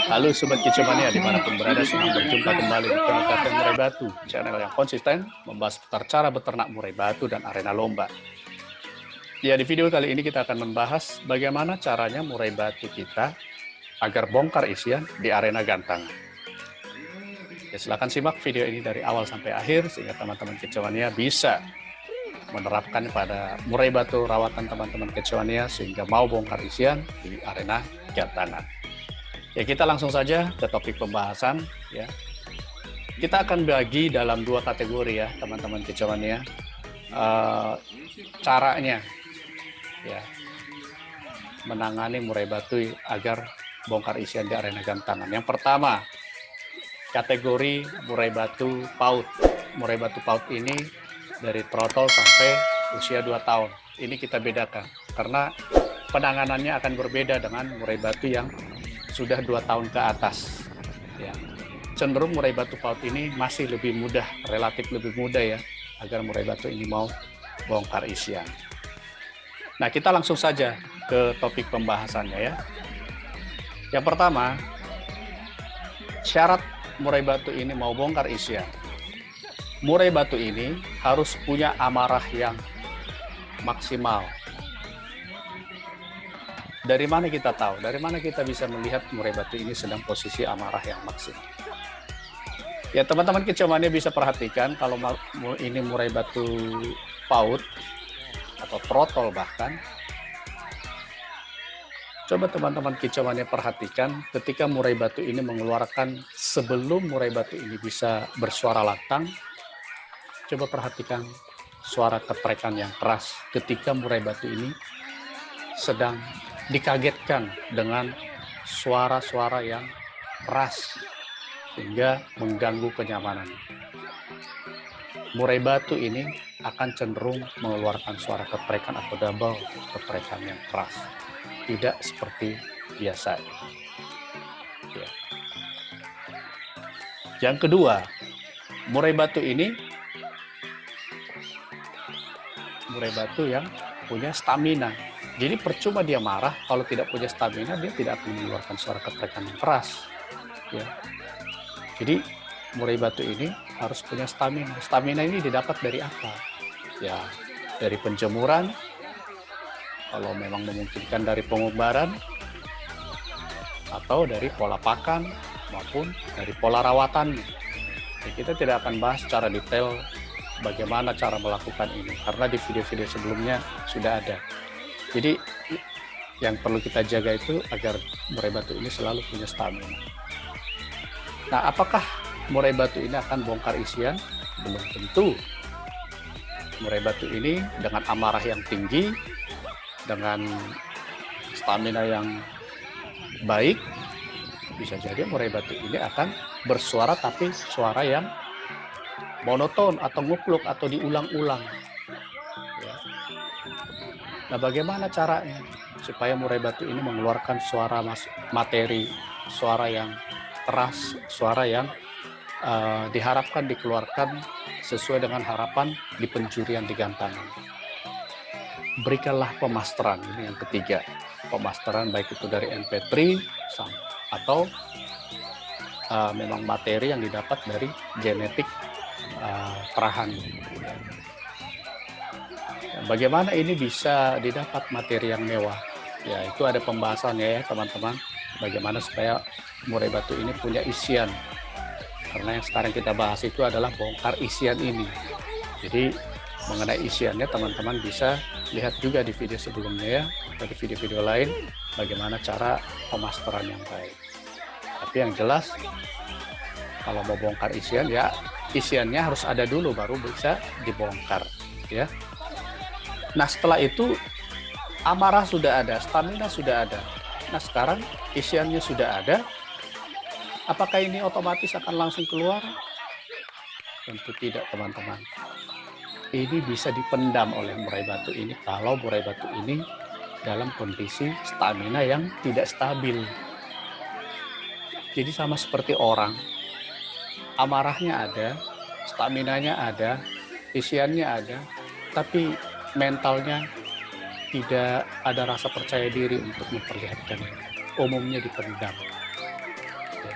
Halo Sobat Kicomania dimanapun berada, senang berjumpa kembali di channel Kapten Murai Batu, channel yang konsisten membahas seputar cara beternak murai batu dan arena lomba. Ya, di video kali ini kita akan membahas bagaimana caranya murai batu kita agar bongkar isian di arena gantangan. Ya, silakan simak video ini dari awal sampai akhir sehingga teman-teman Kicomania bisa menerapkan pada murai batu rawatan teman-teman Kicomania sehingga mau bongkar isian di arena gantangan. Ya, kita langsung saja ke topik pembahasan ya. Kita akan bagi dalam dua kategori ya, teman-teman Kicomania. Caranya ya menangani murai batu agar bongkar isian di arena gantangan. Yang pertama, kategori murai batu paut. Murai batu paut ini dari trotol sampai usia 2 tahun. Ini kita bedakan karena penanganannya akan berbeda dengan murai batu yang sudah 2 tahun ke atas. Ya. Cenderung murai batu paut ini masih lebih mudah, relatif lebih mudah ya, agar murai batu ini mau bongkar isian. Nah, kita langsung saja ke topik pembahasannya ya. Yang pertama, syarat murai batu ini mau bongkar isian. Murai batu ini harus punya amarah yang maksimal. Dari mana kita tahu? Dari mana kita bisa melihat murai batu ini sedang posisi amarah yang maksimal? Ya, teman-teman Kicomania bisa perhatikan kalau ini murai batu paut atau trotol bahkan. Coba teman-teman Kicomania perhatikan ketika murai batu ini mengeluarkan sebelum murai batu ini bisa bersuara lantang. Coba perhatikan suara keprekan yang keras ketika murai batu ini sedang dikagetkan dengan suara-suara yang keras sehingga mengganggu kenyamanan. Murai batu ini akan cenderung mengeluarkan suara keprekan atau double keprekan yang keras, tidak seperti biasa. Ya. Yang kedua, murai batu ini murai batu yang punya stamina. Jadi percuma dia marah, kalau tidak punya stamina dia tidak akan mengeluarkan suara keprekan yang keras. Ya. Jadi murai batu ini harus punya stamina. Stamina ini didapat dari apa? Ya, dari penjemuran, kalau memang memungkinkan dari pengumbaran, atau dari pola pakan maupun dari pola rawatan. Jadi kita tidak akan bahas secara detail bagaimana cara melakukan ini, karena di video-video sebelumnya sudah ada. Jadi yang perlu kita jaga itu agar murai batu ini selalu punya stamina. Nah, apakah murai batu ini akan bongkar isian? Belum tentu. Murai batu ini dengan amarah yang tinggi, dengan stamina yang baik, bisa jadi murai batu ini akan bersuara tapi suara yang monoton atau ngupluk atau diulang-ulang. Ya. Nah, bagaimana caranya supaya murai batu ini mengeluarkan suara materi, suara yang keras, suara yang diharapkan dikeluarkan sesuai dengan harapan di penjurian di gantangan. Berikanlah pemasteran, ini yang ketiga. Pemasteran baik itu dari MP3 atau memang materi yang didapat dari genetik perahan. Bagaimana ini bisa didapat materi yang mewah? Ya, itu ada pembahasannya ya teman-teman. Bagaimana supaya murai batu ini punya isian. Karena yang sekarang kita bahas itu adalah bongkar isian ini. Jadi mengenai isiannya teman-teman bisa lihat juga di video sebelumnya ya, atau di video-video lain bagaimana cara pemasteran yang baik. Tapi yang jelas kalau mau bongkar isian ya isiannya harus ada dulu baru bisa dibongkar ya. Nah, setelah itu amarah sudah ada, stamina sudah ada. Nah, sekarang isiannya sudah ada. Apakah ini otomatis akan langsung keluar? Tentu tidak, teman-teman. Ini bisa dipendam oleh murai batu ini kalau murai batu ini dalam kondisi stamina yang tidak stabil. Jadi sama seperti orang, amarahnya ada, staminanya ada, isiannya ada, tapi mentalnya tidak ada rasa percaya diri untuk memperlihatkan. umumnya dipendam. Ya.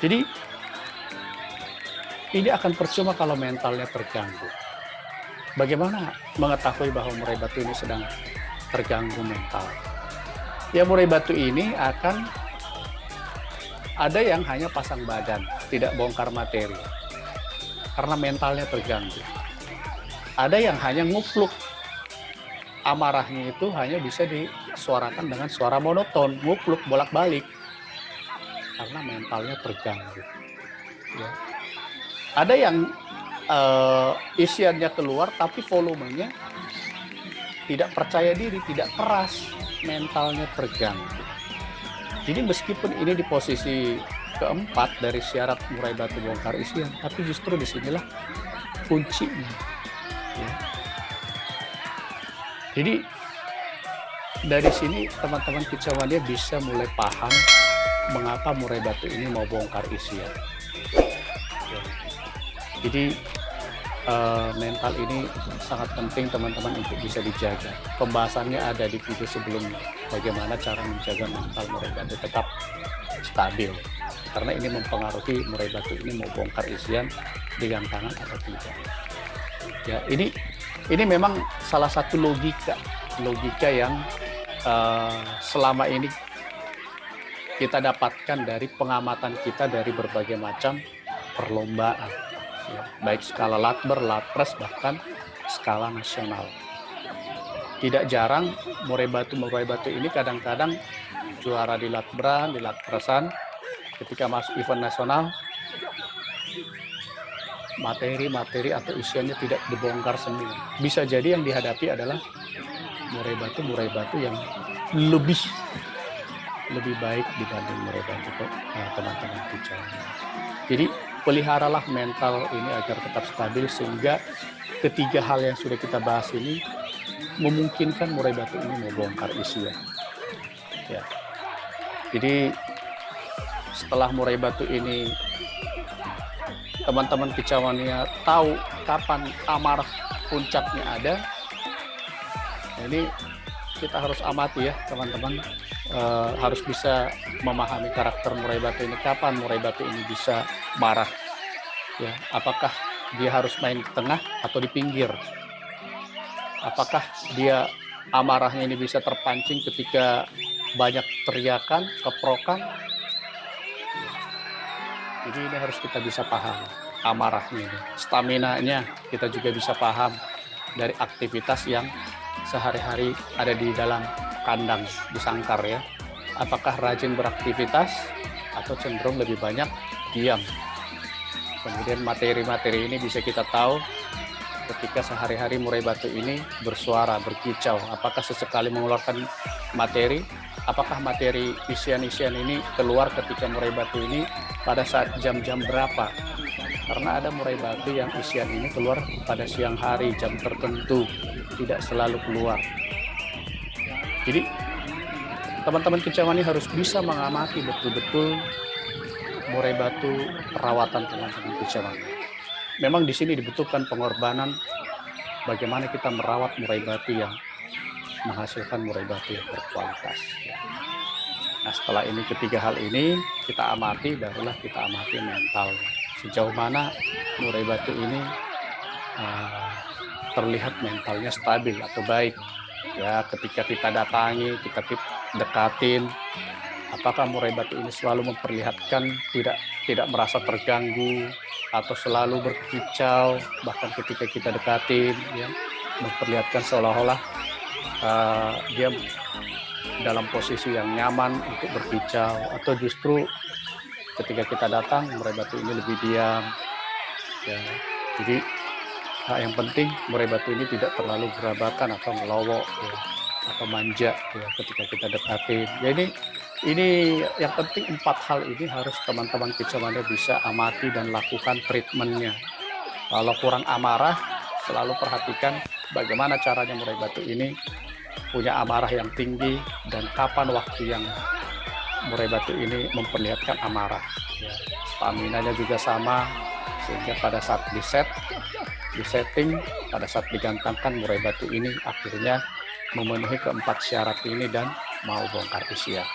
Jadi ini akan percuma kalau mentalnya terganggu. Bagaimana mengetahui bahwa murai batu ini sedang terganggu mental? Ya, murai batu ini akan ada yang hanya pasang badan, tidak bongkar materi, karena mentalnya terganggu. Ada yang hanya ngupluk, amarahnya itu hanya bisa disuarakan dengan suara monoton, ngupluk bolak-balik, karena mentalnya terganggu. Ya. Ada yang isiannya keluar tapi volumenya tidak percaya diri, tidak keras, mentalnya terganggu. Jadi meskipun ini di posisi keempat dari syarat murai batu bongkar isian, tapi justru disinilah kuncinya. Ya. Jadi dari sini teman-teman kicauannya bisa mulai paham mengapa murai batu ini mau bongkar isian. Ya. Jadi mental ini sangat penting teman-teman untuk bisa dijaga. Pembahasannya ada di video sebelumnya, bagaimana cara menjaga mental murai batu tetap stabil, karena ini mempengaruhi murai batu ini mau bongkar isian dengan tangan atau tidak. Ya, ini memang salah satu logika yang selama ini kita dapatkan dari pengamatan kita dari berbagai macam perlombaan. Ya, baik skala Latber, Latpres, bahkan skala nasional. Tidak jarang murai batu ini kadang-kadang juara di Latbran, di Latpresan, ketika masuk event nasional, materi atau isiannya tidak dibongkar semua. Bisa jadi yang dihadapi adalah murai batu yang lebih baik dibanding murai batu teman-teman kicau. Jadi peliharalah mental ini agar tetap stabil, sehingga ketiga hal yang sudah kita bahas ini memungkinkan murai batu ini mau bongkar isian. Ya. Jadi setelah murai batu ini teman-teman kicauannya tahu kapan amarah puncaknya ada, ini kita harus amati ya teman-teman. Harus bisa memahami karakter murai batu ini, kapan murai batu ini bisa marah, ya, apakah dia harus main di tengah atau di pinggir, apakah dia amarahnya ini bisa terpancing ketika banyak teriakan, keprokan. Jadi ini harus kita bisa paham amarahnya ini. Staminanya kita juga bisa paham dari aktivitas yang sehari-hari ada di dalam kandang, di sangkar ya. Apakah rajin beraktivitas atau cenderung lebih banyak diam. Kemudian materi-materi ini bisa kita tahu ketika sehari-hari murai batu ini bersuara, berkicau. Apakah sesekali mengeluarkan materi, apakah materi isian-isian ini keluar ketika murai batu ini pada saat jam-jam berapa. Karena ada murai batu yang isian ini keluar pada siang hari, jam tertentu, tidak selalu keluar. Jadi teman-teman kicauan ini harus bisa mengamati betul-betul murai batu perawatan teman-teman kicauan. Memang di sini dibutuhkan pengorbanan bagaimana kita merawat murai batu yang menghasilkan murai batu yang berkualitas. Nah, setelah ini ketiga hal ini kita amati, barulah kita amati mental. Sejauh mana murai batu ini terlihat mentalnya stabil atau baik. Ya, ketika kita datangi, kita dekatin, apakah murai batu ini selalu memperlihatkan tidak merasa terganggu atau selalu berkicau, bahkan ketika kita dekatin, ya, memperlihatkan seolah-olah dia dalam posisi yang nyaman untuk berkicau, atau justru ketika kita datang murai batu ini lebih diam. Ya, jadi yang penting murai batu ini tidak terlalu gerabakan atau melowok, ya, atau manja ya, ketika kita dekatin. Jadi ini yang penting 4 hal ini harus teman-teman kicauan bisa amati dan lakukan treatmentnya. Kalau kurang amarah, selalu perhatikan bagaimana caranya murai batu ini punya amarah yang tinggi dan kapan waktu yang murai batu ini memperlihatkan amarah. Ya, stamina-nya juga sama, sehingga pada saat disetting, pada saat digantangkan murai batu ini akhirnya memenuhi keempat syarat ini dan mau bongkar isian.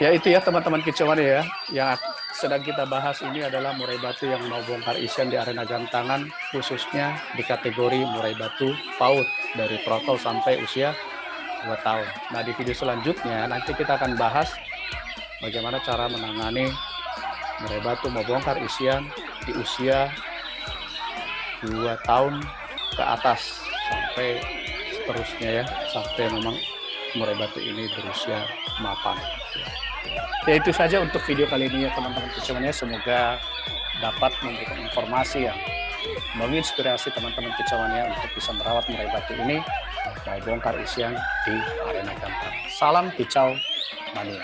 Ya itu ya teman-teman kicauan ya, yang sedang kita bahas ini adalah murai batu yang mau bongkar isian di arena jam tangan, khususnya di kategori murai batu PAUD dari protol sampai usia 2 tahun. Nah di video selanjutnya nanti kita akan bahas bagaimana cara menangani murai batu mau bongkar isian di usia 2 tahun ke atas sampai seterusnya ya, sampai memang murai batu ini berusia mapan. Ya itu saja untuk video kali ini ya teman-teman kicauannya, semoga dapat memberikan informasi yang menginspirasi teman-teman kicauannya untuk bisa merawat murai batu ini mau bongkar isian di arena gampang. Salam kicau mania.